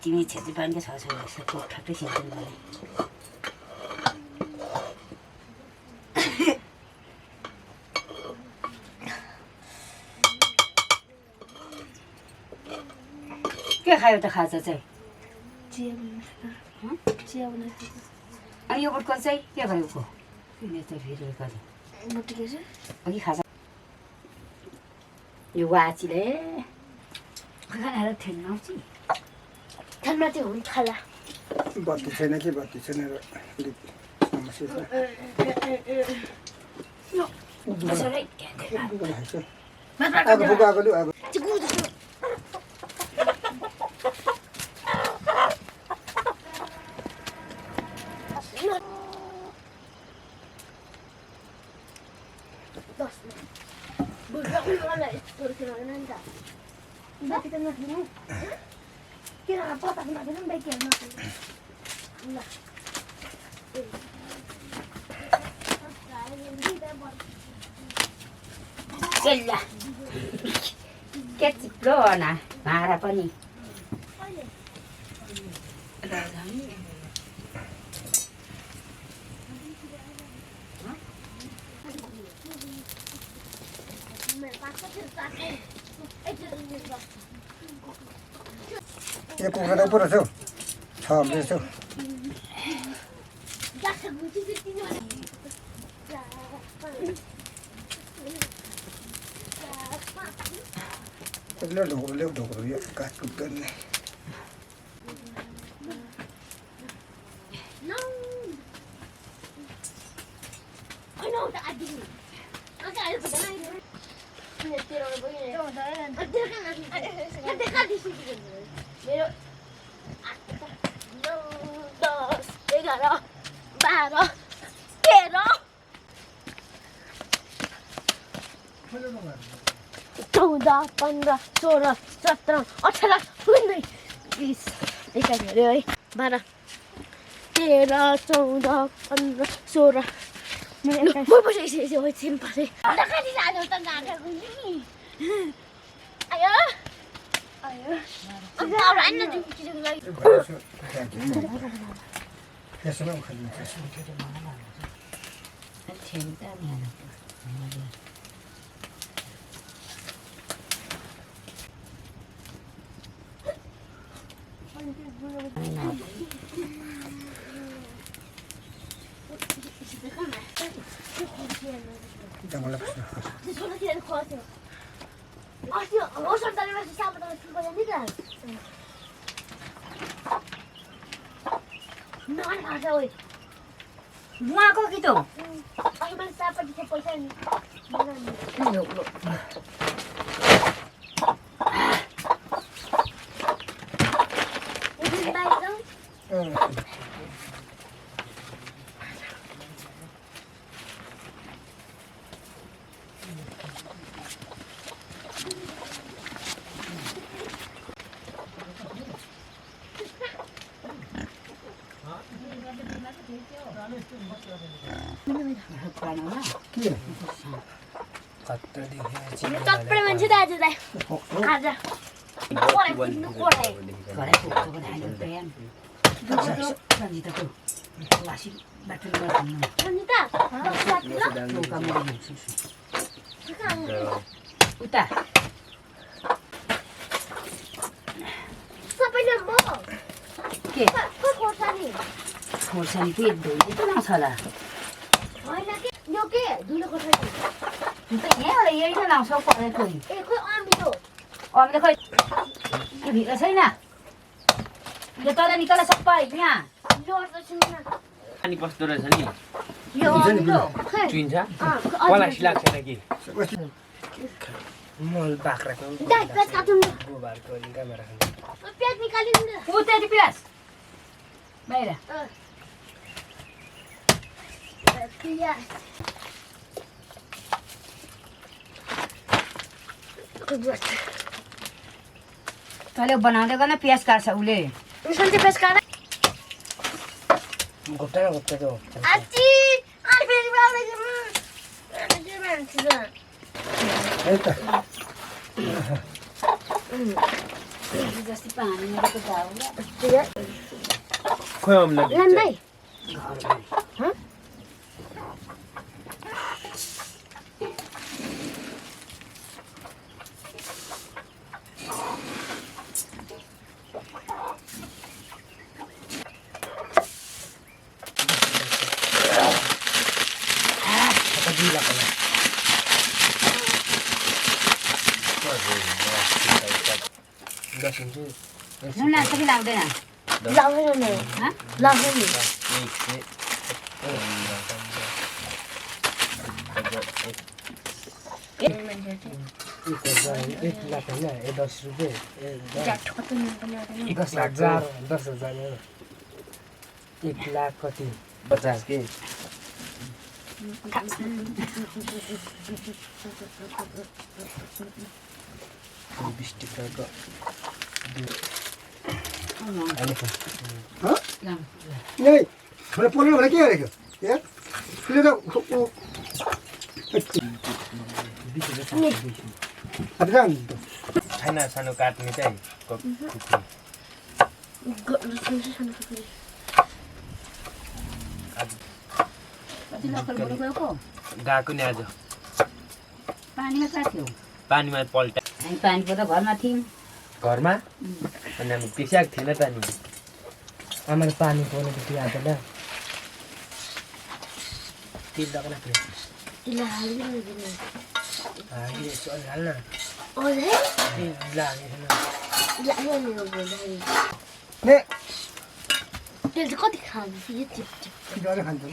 तिमी छेत्री पानीको छ छ ठ्याक्कै सिन्छु मलाई के खायो त खाजा चाहिँ अनि यो बुटको चाहिँ के भयो को त फेरि कहिले अघि खाजा यो वाचीले खाना ठेल्न आउँछ ठन्डा चाहिँ हुन्छ होला बत्ती छैन कि बत्ती छैन र समस्या छ आगो फुको आगो लु आगो Gila. Kecil loh nah, marah apa nih? यो कुखुरा पो रहेछ छ रहेछ ढोक्रो यो काटकुट गर्ने चौध 15 16 17 18 19 20 21 है 12 13 14 15 16 Voi posso essere se vuoi sempre. Da che ti danno tangata così? Ayo. Ayo. Ora hanno giusto che lei. Adesso non credo che sia Jangan lepas. Sesuatu tidak kuat. Asyik, bosan tadi masih sama dengan sekolah ni kan? Mana ada weh? Mua kok gitu? Ayo mana siapa di sekolah ni? Mana ni? Ayo, Ini baik dong. Capek macam dah aja dah. Ada. Korek, korek. Korek, korek ada pen. Lanjut tu. Masih batul batul. Lanjut. Lu kamu ni susu. Uta. Siapa yang bawa? Ke? Kau kosan ni. Kosan itu itu nang salah. Oh nak ke? Yo ke? Dulu kosan ni. Itu ni ada yang itu nang sok korek tu. Kau ambil tu. Om dah kau. Ni rasa ni na. Dia tahu dah nikah sampai ni. Yo ada sini nak. Ani कस्तो रहेछ नि Yo tu. चुइन्छ मलाई लाग्छ कि मल बाख्राको Dah, dah satu ni. गोबरको निकामा राख्नु Pias nikalin dulu. Putih di pias. Baiklah. Pias. Buat. Kalau बनाउँदै गर्न प्याज काट्छ उले Misalnya pias kanan. गोप्ता तो Aci, ada pias bawah je. Ada mana sudah. है त जस्तै पानीमा त जाऊ खोइ अम्ला लान्दै हँ नुन लाग्छ कि लाग्दैन लाउँदैन नि लाउँदैन नि एक लाख कति 50 के नहीं मैले पोल्नु भने के गरेको यार त्यसले त छैन सानो काट्ने चाहिँ कति लक्करबाट गएको गएको नि आज पानीमा कहाँ थियो पानीमा पल्टा हामी पानी पर्दा घरमा थियौँ घरमा अनि हामी पिसाएको थिएन त नि आमाले पानी पोल्नु त आउँदैन तेल लगाउन थियो तिला हाल्नु दिनु हाली चल हाल्न ओले लाग्दैन लाग्यो नि बोल्दै ने तेल चाहिँ कति खानु यो टिप टिप डरे खान्छ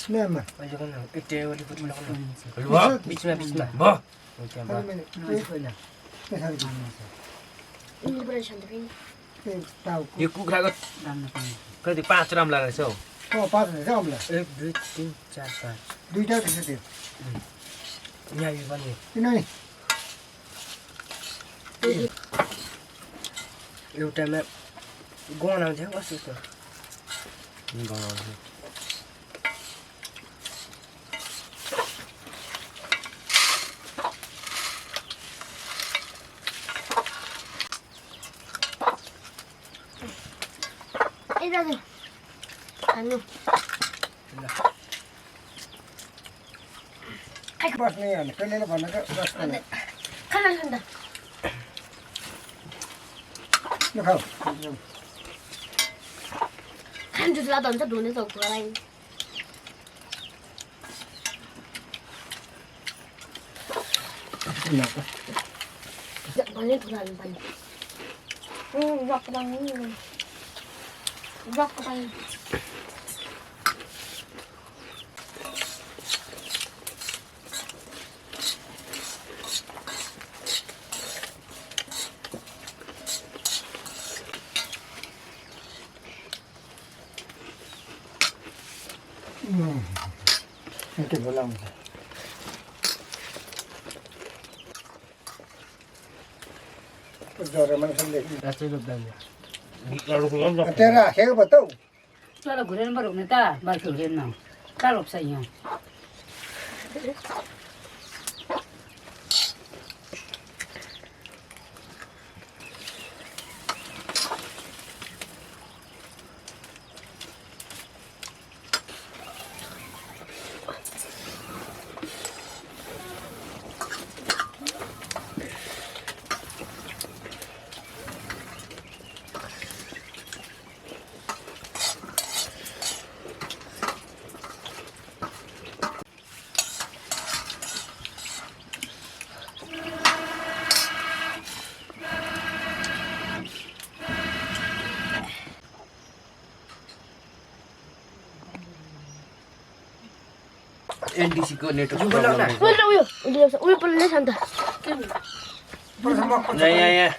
न आमा अहिले गर्न पिटे ओली पुट लगाउन बिचमा बिचमा भ यो कुखुराको कति 5 राम रहेछ हौ 5 रहेछ अम्ला 1 2 3 4 5 दुईटा रहेछ त्यो यहाँ यो पनि किनभने एउटामा गनाउँछ कस्तो गनाउँछ ए दाजु खानु बस्ने अनि कहिले भनेको बस्दैन खाना खाँदा ल खाऊ खान्छु लाँदा हुन्छ धुने त घुराइ भने धुलाल्नु पानी रक पानी रक पानी के बोलाउँछ जरा मान्छेले रातै रोप्दैन तेरो राखेको पो त हौ तर घुरेर पो रोप्ने त बाल्टी हुँदैन कहाँ रोप्छ यहाँ एनडीसी को नेटवर्क प्रब्लम उयो पल्ले छ नि त यहाँ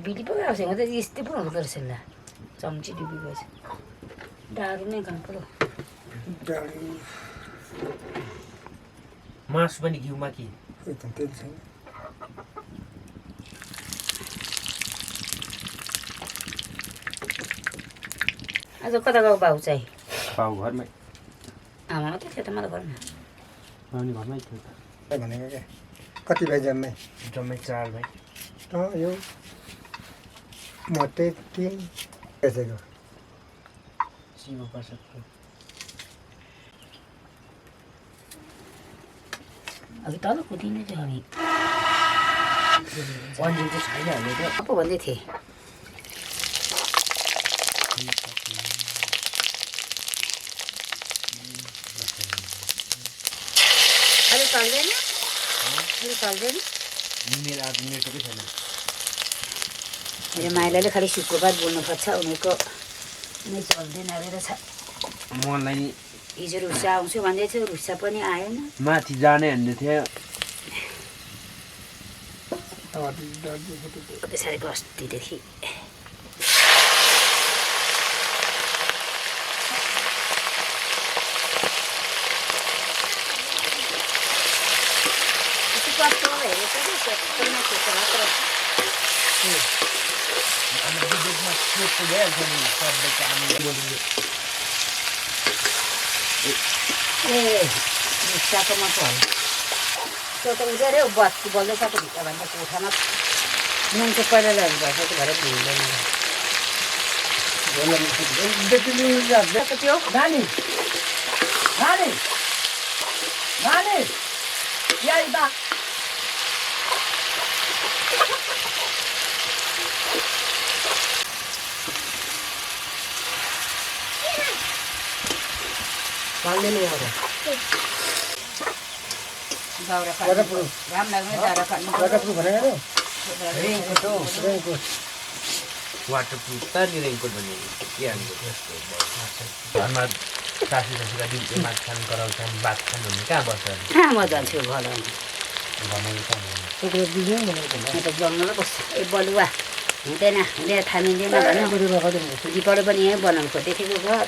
बिटी पो आउँछ त यस्तै पो हुँदो रहेछ ल चम्ची डुबी गएछ डाडु नै खानु पर्यो मासु पनि घिउमा कि त्यही छैन आज कता गएको बाउ चाहिँ बाउ घरमै आमा मात्रै थियो त मलाई घरमा घरमै थियो भनेको क्या कति भाइ जम्मै जम्मै 4 भाइ यो मोटे 3 बेचेको शिव प्रसादको अघि तल कुदिने थियो हामी पन्जिङ चाहिँ छैन हामीले त पो भन्दै थिएँ अहिले चल्दैन अहिले चल्दैन मेरो आज नेटवर्कै छैन मेरो माइलाले खालि शुक्रबार बोल्नुपर्छ उनीहरूको नै चल्दैन रहेछ मलाई हिजो रुसा आउँछु भन्दै थियो रुसा पनि आएन माथि जाने भन्दै थियो कति साह्रै अस्तिदेखि रुसाको मात्र हो त्यो त उयो अरे बत्ती बल्दैछ त भित्र भन्दा कोठामा मान्छे पहिला ल्याउनु भएछ त्यो भएर भुल्दैन त्यो नानी नानी नानी यहाँ बा पाल्ने नहीं आता राम लाग्ने दाउरा काट्नु वाटरप्रूफ भनेको नि रेनकोट हो रेनकोट वाटरप्रुफ त नि रेनकोट भन्ने के हाल्नु घरमा सासू ससुरा दिदी माछ खान गराउँछन् भात खान भन्ने कहाँ बस्छ म जान्छु घर त जङ्गलै बस्छ ए बलुवा हुँदैन हुँदैन थामिँदैन भन्नु दिपबाट पनि यहीँ बनाउनु खोजेको घर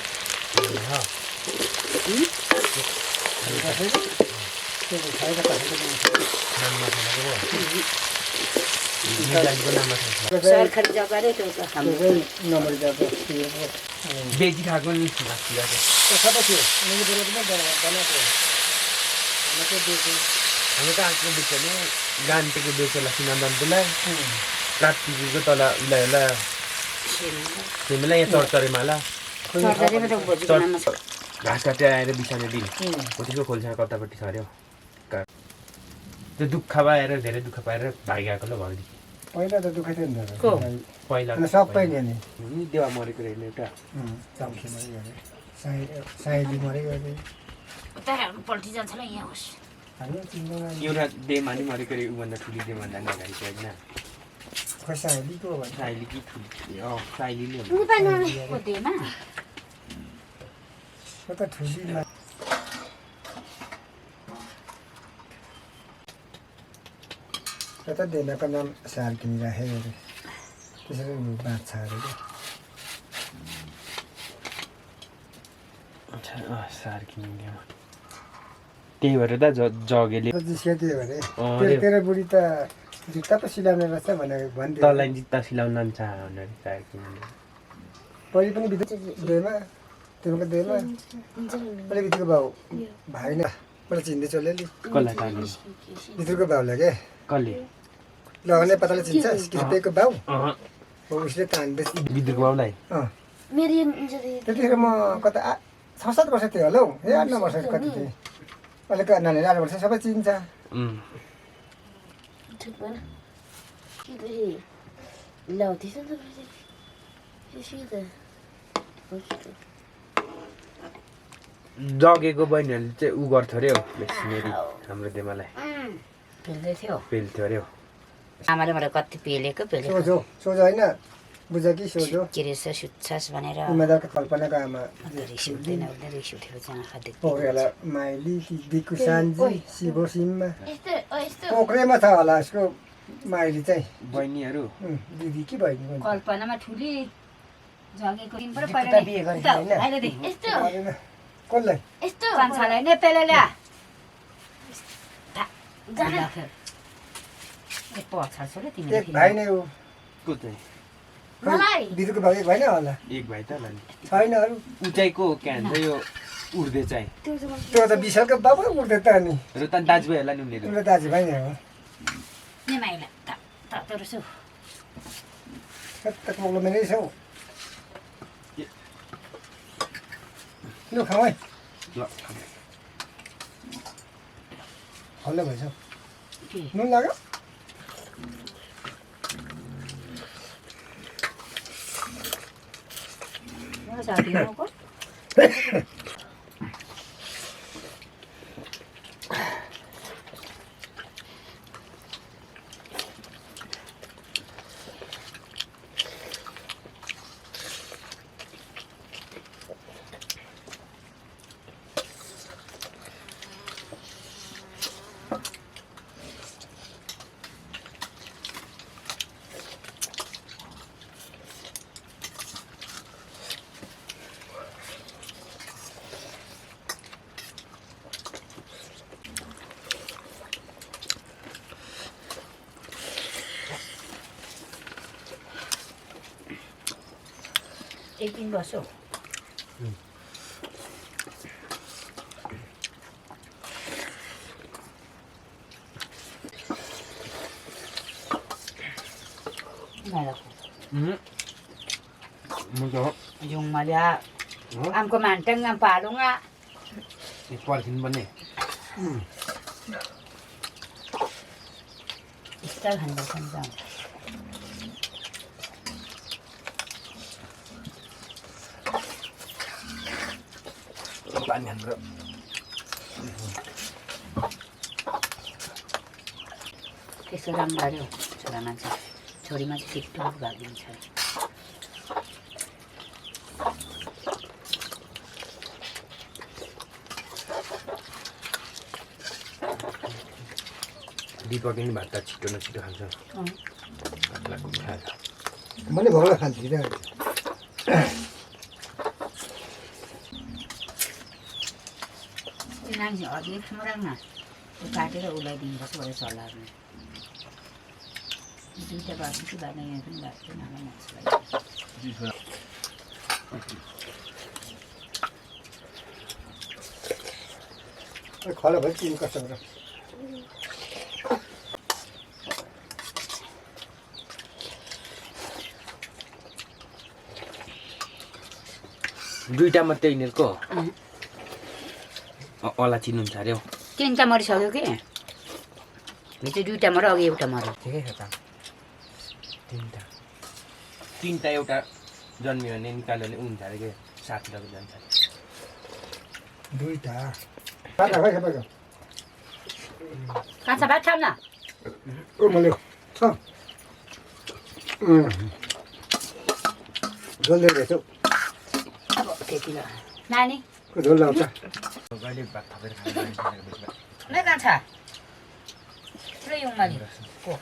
सरकारी जग्गा रे त्यो त हाम्रो नम्बर जग्गा बेची खाएको नि सबै थियो मैले बोलेको बनाएको हामी त आफ्नो बेच्ने गान्तीको बेचेला सिनान्दनलाई काठटिको तल उसलाई होला तिमीलाई यहाँ चढचरेमा होला सरकारीमा त भोजिको नाममा छ घाँस काटेर आएर बिसाउने दिन हो त्यसको खोल्छा कतापट्टि छ अरे हौ त्यो दुःख पाएर धेरै दुःख पाएर भागिआएको ल घरदेखि पहिला त दुःख थियो नि त पहिला सबै नि नि देवा मरेको रहेन एउटा चम्की मऱ्यो साइली मऱ्यो तर पल्टी जान्छ ल यहाँ होस् एउटा देमा नि मरेको अरे ऊभन्दा ठुली देभन्दा नि अगाडि चाहिँ होइन खोइ साइलीको भन्छ साइली कि ठुली साइली नै को देमा त ठुली त देनाको नाम सार किनिराखेको अरे त्यसरी बाँच्छ अरे क्या सार किनिदियो त्यही भएर त जगेले जिस्कियो भने तेरो बुढी त जुत्ता पो सिलाउने रहेछ भनेर भन्थ्यो तँलाई जुत्ता सिलाउन चाह भनेर सार किनिदियो पहिले पनि देमा तिमीको देमा अहिले बित्तिको भाउ भाइ न मलाई चिन्दै चल्यो नि कसलाई तान्ने भित्रको भाउलाई के कसले लगाउने पत्ताले चिन्छ किसिमको भाउ हो उसले तान्दै बिद्रुको बाउलाई त्यतिखेर म कता 6-7 वर्ष थियो होला हौ 8-9 वर्ष कति थिएँ अहिले नानीहरू 8 वर्ष सबै चिन्छ जगेको बहिनीहरूले चाहिँ उ गर्थ्यो अरे हौ बेसिनेरी हाम्रो देमालाई पेल्दै थियो पेल्थ्यो अरे हौ आमाले मलाई कति पेलेको सोझो सोझो होइन बुझ कि सोझो के रहेछ सुत्छास भनेर उमेदवारको कल्पनाको आमा रिस उठ्दैन उसले रिस उठेको चाहिँ आँखा देख्छ पोखरेला माइली दिकु सान्जी शिव सिममा पोखरेमा छ होला यसको माइली चाहिँ बहिनीहरू दिदी कि बहिनी कल्पनामा ठुली जगेको दिन पर कसलाई कान्छालाई नेपाली ल्या भाइ नै हो को चाहिँ दिदीको भाइ एक भाइ नै होला एक भाइ त होला नि छैन अरू उचाइको के भन्छ यो उड्दै चाहिँ त्यो त विशालको बाबु उठ्दै त नि र त दाजुभाइहरूलाई नि उनीहरू उसले दाजुभाइ नै हो नि माइला त रहेछ कता प्रब्लम नै छौ लु खाऊ है ल हल्ला भएछ के नुन लाग्यो साथीहरूको एक दिन बस्यो dùng mà ra ăn có màn trăng ăn phà đúng á पर्खिनु पर्ने tới hành động không sao पानी हाल्नु त्यसो राम्रो गर्यो छोरा मान्छे छोरीमा चाहिँ छिट्टो गरिदिन्छ दिपक नि भात त छिटो न छिटो खान्छ मैले भगला खान्छु क्या त्यो नानी अझै राख्न त्यो काटेर उसलाई दिनुपर्छ भनेर सल्लाह गर्ने दुईवटा भएको कि भएन यहाँ पनि भएको थिएन होला मान्छेलाई खला भयो तिमी कस्तो गरेर दुईटा मात्रै यिनीहरूको अला चिन्नुहुन्छ अरे हौ तिनवटा मरिसक्यो कि हिजो दुईवटा मऱ्यो अघि एउटा मऱ्यो ठिकै छ त तिनवटा एउटा जन्मियो भने निकाल्यो भने हुन्छ अरे के 7 किलोको जान्छ दुईटा काका भाइ सबैको काँचा भात खाऊ न ओ मैले छ झोल दिएछौ अब त्यति ल नानी झोल लाउँछ कहिले भात थपेर खानु नै काँचा पुरै उमाली को